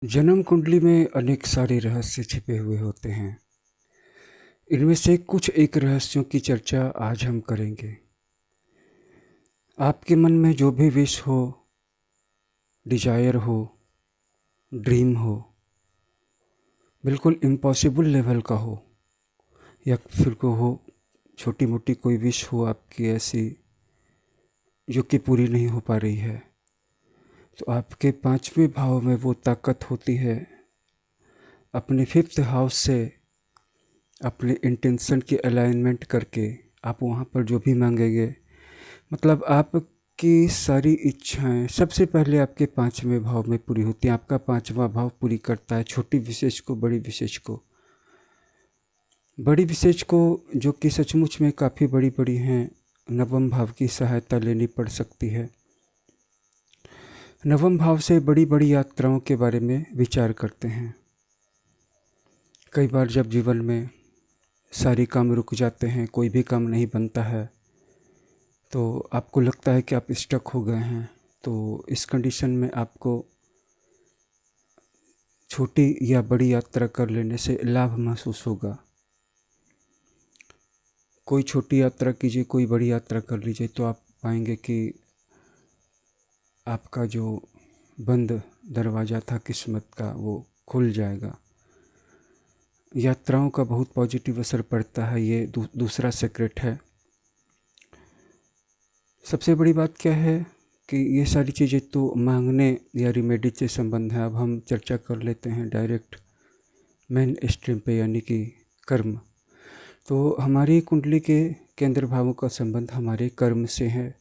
जन्म कुंडली में अनेक सारे रहस्य छिपे हुए होते हैं। इनमें से कुछ एक रहस्यों की चर्चा आज हम करेंगे। आपके मन में जो भी विश हो, डिजायर हो, ड्रीम हो, बिल्कुल इम्पॉसिबल लेवल का हो या फिर को हो छोटी मोटी कोई विश हो आपकी ऐसी जो कि पूरी नहीं हो पा रही है, तो आपके पांचवें भाव में वो ताकत होती है। अपने फिफ्थ हाउस से अपने इंटेंशन की अलाइनमेंट करके आप वहाँ पर जो भी मांगेंगे, मतलब आपकी सारी इच्छाएं सबसे पहले आपके पांचवें भाव में पूरी होती हैं। आपका पांचवा भाव पूरी करता है छोटी विशेष को, बड़ी विशेष को। बड़ी विशेष को जो कि सचमुच में काफ़ी बड़ी बड़ी हैं, नवम भाव की सहायता लेनी पड़ सकती है। नवम भाव से बड़ी बड़ी यात्राओं के बारे में विचार करते हैं। कई बार जब जीवन में सारे काम रुक जाते हैं, कोई भी काम नहीं बनता है, तो आपको लगता है कि आप स्टक हो गए हैं, तो इस कंडीशन में आपको छोटी या बड़ी यात्रा कर लेने से लाभ महसूस होगा। कोई छोटी यात्रा कीजिए, कोई बड़ी यात्रा कर लीजिए, तो आप पाएंगे कि आपका जो बंद दरवाज़ा था किस्मत का, वो खुल जाएगा। यात्राओं का बहुत पॉजिटिव असर पड़ता है, ये दूसरा सीक्रेट है। सबसे बड़ी बात क्या है कि ये सारी चीज़ें तो मांगने या रिमेडी से संबंध है। अब हम चर्चा कर लेते हैं डायरेक्ट मेन स्ट्रीम पे, यानी कि कर्म। तो हमारी कुंडली के केंद्र भावों का संबंध हमारे कर्म से है।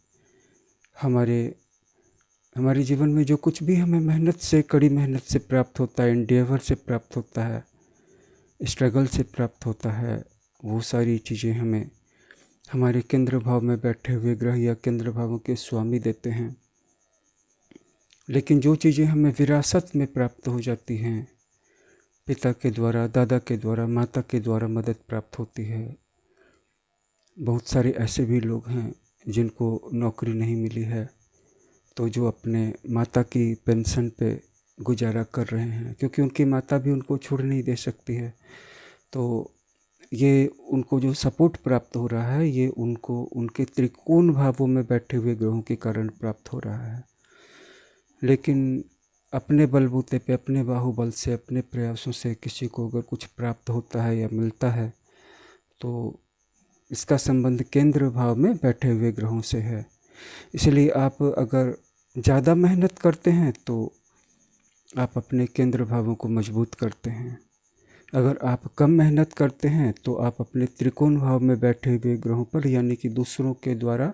हमारे जीवन में जो कुछ भी हमें मेहनत से, कड़ी मेहनत से प्राप्त होता है, एंडेवर से प्राप्त होता है, स्ट्रगल से प्राप्त होता है, वो सारी चीज़ें हमें हमारे केंद्र भाव में बैठे हुए ग्रह या केंद्र भावों के स्वामी देते हैं। लेकिन जो चीज़ें हमें विरासत में प्राप्त हो जाती हैं, पिता के द्वारा, दादा के द्वारा, माता के द्वारा मदद प्राप्त होती है। बहुत सारे ऐसे भी लोग हैं जिनको नौकरी नहीं मिली है, तो जो अपने माता की पेंशन पे गुजारा कर रहे हैं, क्योंकि उनकी माता भी उनको छोड़ नहीं दे सकती है। तो ये उनको जो सपोर्ट प्राप्त हो रहा है, ये उनको उनके त्रिकोण भावों में बैठे हुए ग्रहों के कारण प्राप्त हो रहा है। लेकिन अपने बलबूते पे, अपने बाहुबल से, अपने प्रयासों से किसी को अगर कुछ प्राप्त होता है या मिलता है, तो इसका संबंध केंद्र भाव में बैठे हुए ग्रहों से है। इसलिए आप अगर ज़्यादा मेहनत करते हैं तो आप अपने केंद्र भावों को मजबूत करते हैं। अगर आप कम मेहनत करते हैं तो आप अपने त्रिकोण भाव में बैठे हुए ग्रहों पर, यानी कि दूसरों के द्वारा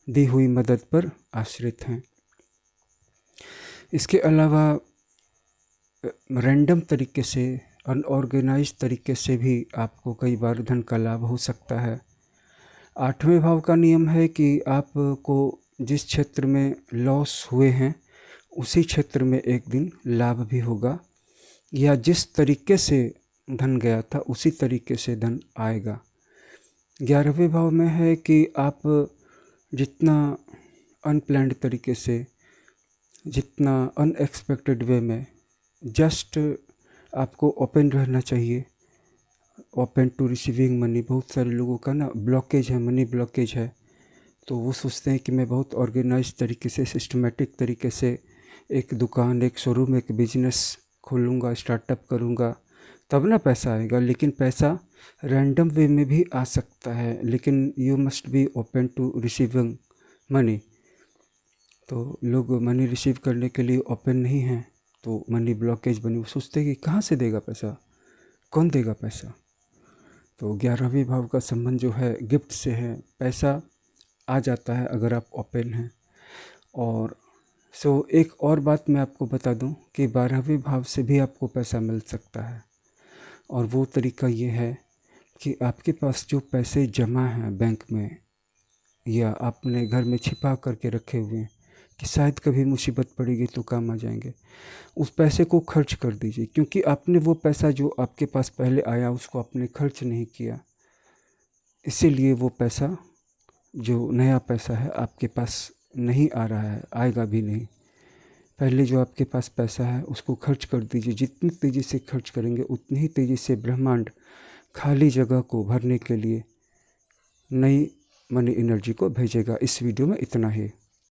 दी हुई मदद पर आश्रित हैं। इसके अलावा रैंडम तरीके से, अनऑर्गेनाइज तरीके से भी आपको कई बार धन का लाभ हो सकता है। आठवें भाव का नियम है कि आपको जिस क्षेत्र में लॉस हुए हैं, उसी क्षेत्र में एक दिन लाभ भी होगा, या जिस तरीके से धन गया था उसी तरीके से धन आएगा। 11वें भाव में है कि आप जितना अनप्लान्ड तरीके से, जितना अनएक्सपेक्टेड वे में, जस्ट आपको ओपन रहना चाहिए, ओपन टू रिसीविंग मनी। बहुत सारे लोगों का ना ब्लॉकेज है, मनी ब्लॉकेज है, तो वो सोचते हैं कि मैं बहुत ऑर्गेनाइज तरीके से, सिस्टमेटिक तरीके से एक दुकान, एक शोरूम, एक बिजनेस खोलूँगा, स्टार्टअप करूँगा, तब ना पैसा आएगा। लेकिन पैसा रैंडम वे में भी आ सकता है, लेकिन you must be open to receiving money. तो लोग मनी रिसीव करने के लिए ओपन नहीं हैं, तो मनी ब्लॉकेज बनी। वो सोचते हैं कि कहाँ से देगा पैसा, कौन देगा पैसा। तो 11वें भाव का संबंध जो है गिफ्ट से है। पैसा आ जाता है अगर आप ओपन हैं। और एक और बात मैं आपको बता दूं कि 12वें भाव से भी आपको पैसा मिल सकता है। और वो तरीका ये है कि आपके पास जो पैसे जमा हैं बैंक में, या आपने घर में छिपा करके रखे हुए हैं कि शायद कभी मुसीबत पड़ेगी तो काम आ जाएंगे, उस पैसे को खर्च कर दीजिए। क्योंकि आपने वो पैसा जो आपके पास पहले आया उसको आपने खर्च नहीं किया, इसीलिए वो पैसा, जो नया पैसा है, आपके पास नहीं आ रहा है, आएगा भी नहीं। पहले जो आपके पास पैसा है उसको खर्च कर दीजिए। जितनी तेज़ी से खर्च करेंगे उतनी ही तेज़ी से ब्रह्मांड खाली जगह को भरने के लिए नई मनी एनर्जी को भेजेगा। इस वीडियो में इतना ही।